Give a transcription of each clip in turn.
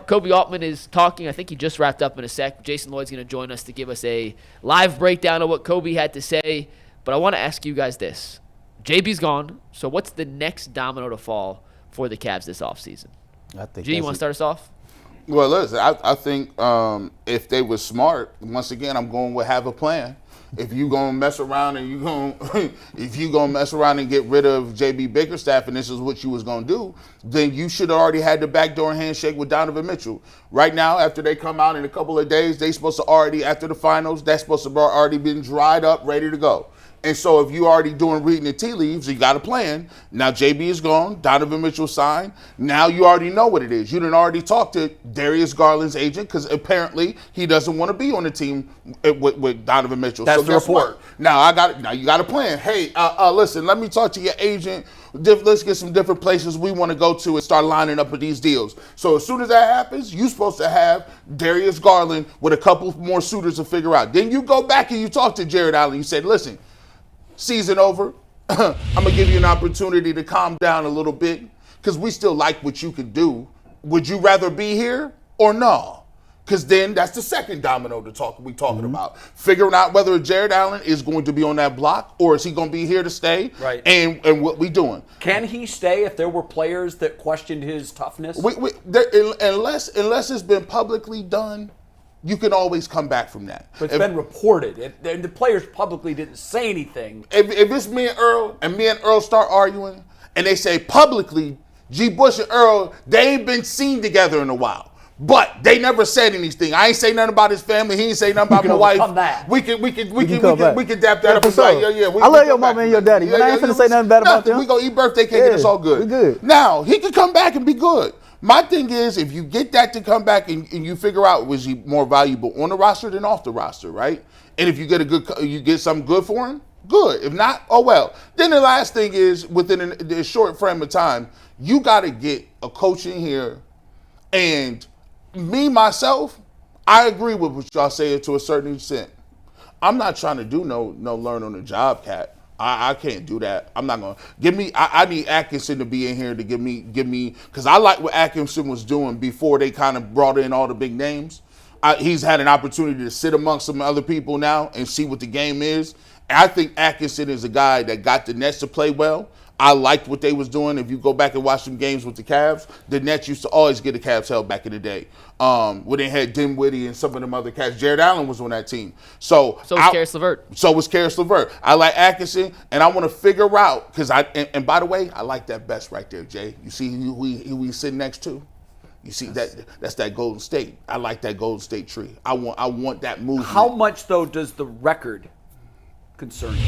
Kobe Altman is talking. I think he just wrapped up in a sec. Jason Lloyd's going to join us to give us a live breakdown of what Kobe had to say. But I want to ask you guys this. JB's gone, so what's the next domino to fall for the Cavs this offseason? G, you want to start us off? Well, listen, I think if they were smart, once again, I'm going with have a plan. If you gonna mess around and if you gonna mess around and get rid of JB Bickerstaff and this is what you was gonna do, then you should have already had the backdoor handshake with Donovan Mitchell. Right now, after they come out in a couple of days, they supposed to already, after the finals, that's supposed to have already been dried up, ready to go. And so if you already doing reading the tea leaves, you got a plan. Now JB is gone, Donovan Mitchell signed. Now you already know what it is. You done already talked to Darius Garland's agent because apparently he doesn't want to be on the team with Donovan Mitchell. That's the report. Now you got a plan. Hey, listen, let me talk to your agent. Let's get some different places we want to go to and start lining up with these deals. So as soon as that happens, you're supposed to have Darius Garland with a couple more suitors to figure out. Then you go back and you talk to Jarrett Allen. You said, listen, season over. I'm going to give you an opportunity to calm down a little bit because we still like what you could do. Would you rather be here or no? Because then that's the second domino we talking about. Figuring out whether Jarrett Allen is going to be on that block or is he going to be here to stay? Right. And what we doing. Can he stay if there were players that questioned his toughness? Unless it's been publicly done, you can always come back from that. But it's been reported. And the players publicly didn't say anything. If it's me and Earl start arguing, and they say publicly, G. Bush and Earl, they ain't been seen together in a while. But they never said anything. I ain't say nothing about his family. He ain't say nothing about my wife. That. We can dap that up. I love your mama and your daddy. I ain't finna say nothing bad about them. We gonna eat birthday cake and it's all good. We good. Now he can come back and be good. My thing is, if you get that to come back and you figure out was he more valuable on the roster than off the roster, right? And if you get something good for him, good. If not, oh well. Then the last thing is, within a short frame of time, you got to get a coach in here. And me myself, I agree with what y'all say to a certain extent. I'm not trying to do no learn on the job, cat. I can't do that. I'm not gonna I need Atkinson to be in here to give me because I like what Atkinson was doing before they kind of brought in all the big names. He's had an opportunity to sit amongst some other people now and see what the game is. And I think Atkinson is a guy that got the Nets to play well. I liked what they was doing. If you go back and watch some games with the Cavs, the Nets used to always get the Cavs held back in the day. When they had Dinwiddie and some of them other cats. Jarrett Allen was on that team. So was Karis LeVert. So was Karis LeVert. I like Atkinson, and I want to figure out, because and by the way, I like that best right there, Jay. You see who we sitting next to? You see that's that Golden State. I like that Golden State tree. I want that movement. How much, though, does the record concern you?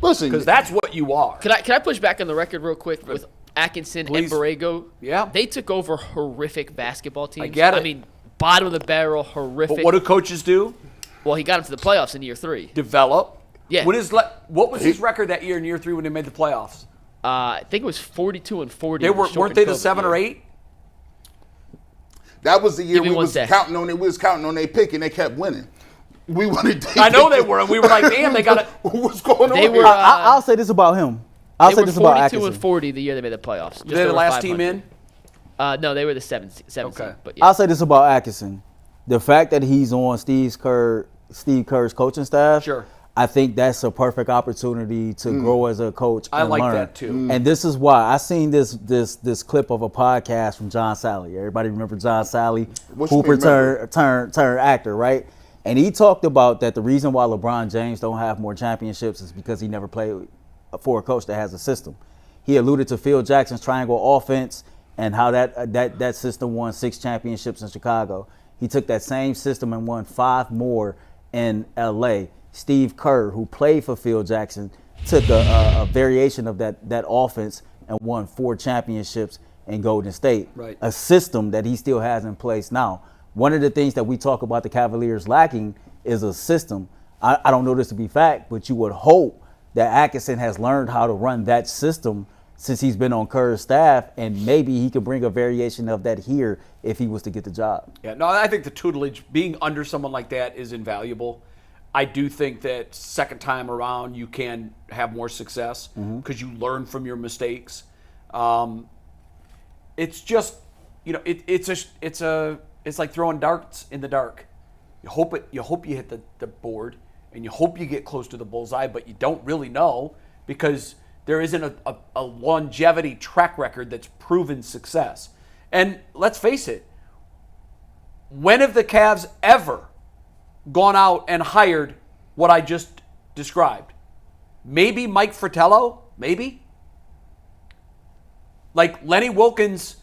Listen, because that's what you are. Can I push back on the record real quick with Atkinson and Borrego? Yeah. They took over horrific basketball teams. I get it. I mean, bottom of the barrel, horrific. But what do coaches do? Well, he got him to the playoffs in year 3. Develop. Yeah. What was his record that year in year 3 when they made the playoffs? I think it was 42-40. Weren't they the 7 or 8? That was the year we was counting on it. We was counting on their pick, and they kept winning. We wanted. I know they were, and we were like, "Damn, they got it." What's going on? They were. I'll say this about him. I'll say this about Atkinson. 42-40 the year they made the playoffs. Were they the last team in? No, they were the 7th. Okay. But yeah. I'll say this about Atkinson: the fact that he's on Steve Kerr's coaching staff. Sure. I think that's a perfect opportunity to grow as a coach. I like learn. that too. And this is why I seen this clip of a podcast from John Sally. Everybody remember John Sally, Hooper turned actor, right? And he talked about that the reason why LeBron James don't have more championships is because he never played for a coach that has a system. He alluded to Phil Jackson's triangle offense and how that system won 6 championships in Chicago. He took that same system and won 5 more in LA. Steve Kerr, who played for Phil Jackson, took a variation of that offense and won 4 championships in Golden State. Right. A system that he still has in place now. One of the things that we talk about the Cavaliers lacking is a system. I don't know this to be fact, but you would hope that Atkinson has learned how to run that system since he's been on Kerr's staff, and maybe he could bring a variation of that here if he was to get the job. Yeah, no, I think the tutelage, being under someone like that, is invaluable. I do think that second time around you can have more success because you learn from your mistakes. It's just it's like throwing darts in the dark. You hope you hit the board, and you hope you get close to the bullseye, but you don't really know because there isn't a longevity track record that's proven success. And let's face it, when have the Cavs ever gone out and hired what I just described? Maybe Mike Fratello, maybe. Like Lenny Wilkens,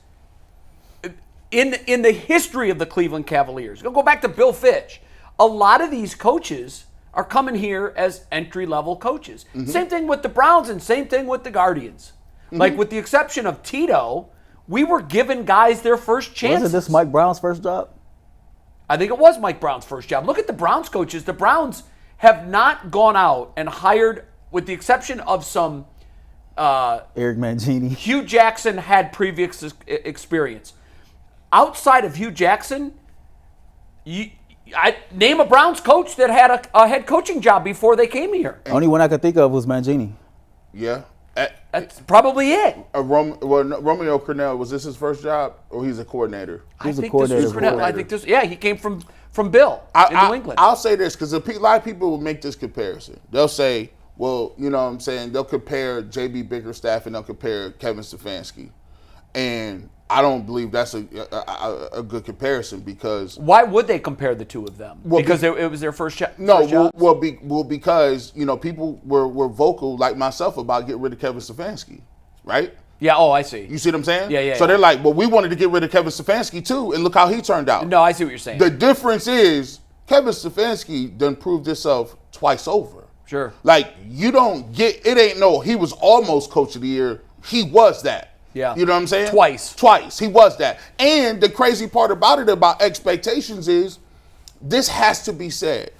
in the history of the Cleveland Cavaliers, go back to Bill Fitch. A lot of these coaches are coming here as entry-level coaches. Mm-hmm. Same thing with the Browns and same thing with the Guardians. Mm-hmm. Like with the exception of Tito, we were giving guys their first chances. Wasn't this Mike Brown's first job? I think it was Mike Brown's first job. Look at the Browns coaches. The Browns have not gone out and hired, with the exception of some Eric Mangini. Hugh Jackson had previous experience. Outside of Hugh Jackson, I name a Browns coach that had a head coaching job before they came here. Only one I could think of was Mangini. Yeah. That's probably it. Romeo Crennel, was this his first job, or he's a coordinator? He's a coordinator. I think this. Yeah, he came from Bill in New England. I'll say this because a lot of people will make this comparison. They'll say, well, you know what I'm saying? They'll compare JB Bickerstaff and they'll compare Kevin Stefanski. And I don't believe that's a good comparison because... Why would they compare the two of them? Well, because it was their first job? No, because, people were vocal, like myself, about getting rid of Kevin Stefanski, right? Yeah, I see. You see what I'm saying? Yeah. So they're like, well, we wanted to get rid of Kevin Stefanski too, and look how he turned out. No, I see what you're saying. The difference is Kevin Stefanski done proved himself twice over. Sure. Like, you don't get, it ain't no, he was almost coach of the year. He was that. Yeah. You know what I'm saying? Twice. He was that. And the crazy part about it, about expectations, is this has to be said.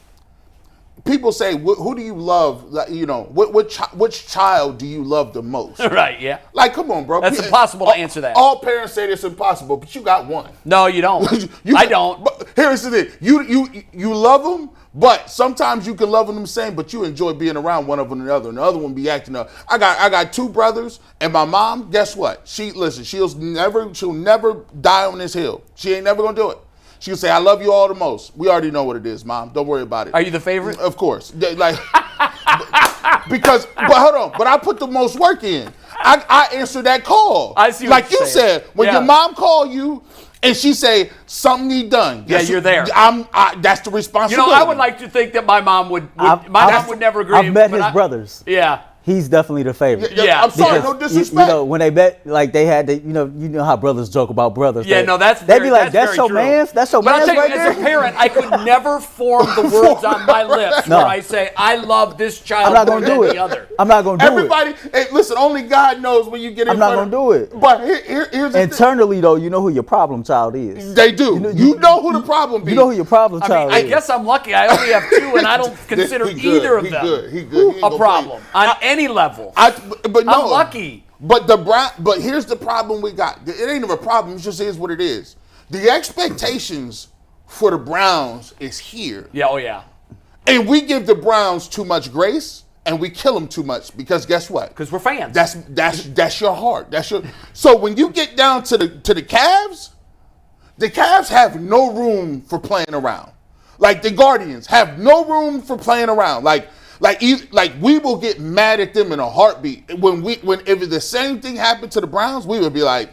People say, who do you love? Like, which child do you love the most? Right, yeah. Like, come on, bro. That's impossible to answer that. All parents say it's impossible, but you got one. No, you don't. I don't. But here's the thing. You love them, but sometimes you can love them the same, but you enjoy being around one of them and the other. And the other one be acting up. I got two brothers, and my mom, guess what? She'll never die on this hill. She ain't never gonna do it. She'll say, I love you all the most. We already know what it is, Mom. Don't worry about it. Are you the favorite? Of course. Like, but hold on. But I put the most work in. I answer that call. I see what like you're you saying. said, when your mom call you and she say, something need done. You're there. That's the responsibility. I would like to think that my mom would never agree. I've met his brothers. Yeah. He's definitely the favorite. Yeah. I'm sorry, no disrespect. When they met, like they had you know how brothers joke about brothers. Yeah, they'd be like, that's your man's? That's your man's right there? As a parent, I could never form the words on my lips where I say, I love this child more than the other. I'm not going to do it. Everybody, hey, listen, only God knows when you get in I'm not going to do it. But here's the internally, though, you know who your problem child is. They do. You know who the problem is. You know who your problem child is. I guess I'm lucky. I only have two, and I don't consider either of them a problem on any level. But no, I'm lucky. But here's the problem we got. It ain't even a problem. It just is what it is. The expectations for the Browns is here. Yeah. Oh yeah. And we give the Browns too much grace, and we kill them too much because guess what? Because we're fans. That's your heart. So when you get down to the Cavs have no room for playing around. Like the Guardians have no room for playing around. Like we will get mad at them in a heartbeat. If the same thing happened to the Browns, we would be like,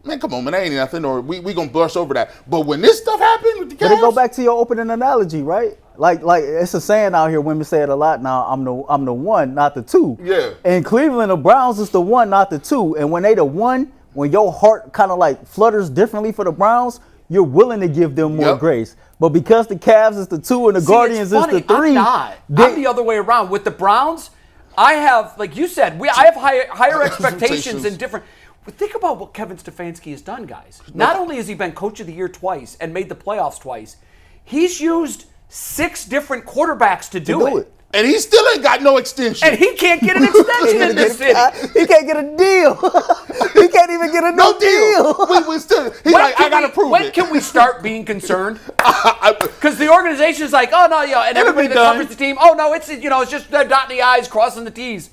man, come on, man, that ain't nothing, or we gonna brush over that. But when this stuff happened with the Cavs, but it go back to your opening analogy, right? Like it's a saying out here. Women say it a lot now. I'm the one, not the two. Yeah. In Cleveland, the Browns is the one, not the two. And when they the one, when your heart kind of like flutters differently for the Browns, you're willing to give them more grace. But because the Cavs is the two and the Guardians is the three, I'm the other way around. With the Browns, I have, like you said, I have higher expectations and different. But think about what Kevin Stefanski has done, guys. Not only has he been Coach of the Year twice and made the playoffs twice, he's used 6 different quarterbacks to do it. And he still ain't got no extension. And he can't get an extension in this city. He can't get a deal. He can't even get a no deal. We still. He's like, I gotta prove it. When can we start being concerned? Because the organization is like, oh no, yeah, and everybody that covers the team, oh no, it's just they're dotting the I's, crossing the T's.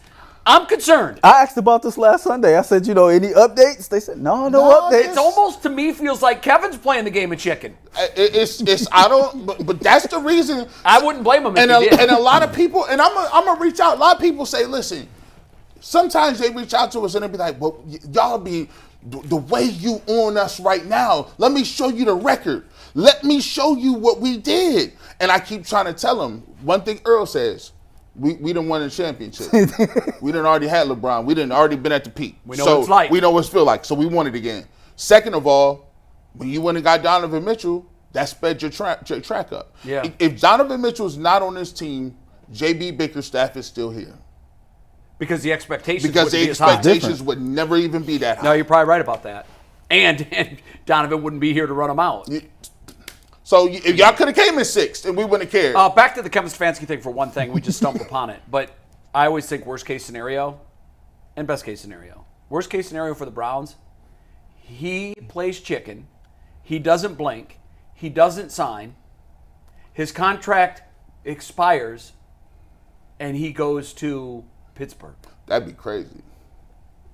I'm concerned. I asked about this last Sunday. I said, any updates? They said, no updates. It almost to me feels like Kevin's playing the game of chicken. But that's the reason. I wouldn't blame him if And he did. a lot of people, and I'm gonna reach out. A lot of people say, listen. Sometimes they reach out to us and they be like, well, y'all be the way you on us right now. Let me show you the record. Let me show you what we did. And I keep trying to tell them one thing Earl says. We done won a championship. We done already had LeBron. We done already been at the peak. We know what it's like. We know what it feel like. So we won it again. Second of all, when you went and got Donovan Mitchell, that sped your track up. Yeah. If Donovan Mitchell's not on this team, JB Bickerstaff is still here. Because the expectations would never even be that high. No, you're probably right about that. And Donovan wouldn't be here to run them out. So if y'all could have came in sixth and we wouldn't have cared. Back to the Kevin Stefanski thing for one thing. We just stumbled upon it. But I always think worst case scenario and best case scenario. Worst case scenario for the Browns, he plays chicken. He doesn't blink. He doesn't sign. His contract expires and he goes to Pittsburgh. That'd be crazy.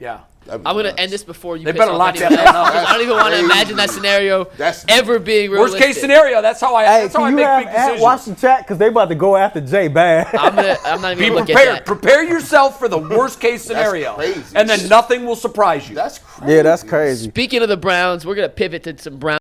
Yeah. I'm going to end this before you They piss better off lock anyone that else. up. I don't even want to imagine that scenario ever being realistic. Worst case scenario. That's how I. That's how I make big decisions. Watch the chat because they about to go after Jay bad. I'm not even Be going to look prepared. at that. Prepare yourself for the worst case scenario, crazy. and then nothing will surprise you. That's crazy. Yeah, that's crazy. Speaking of the Browns, we're going to pivot to some Browns.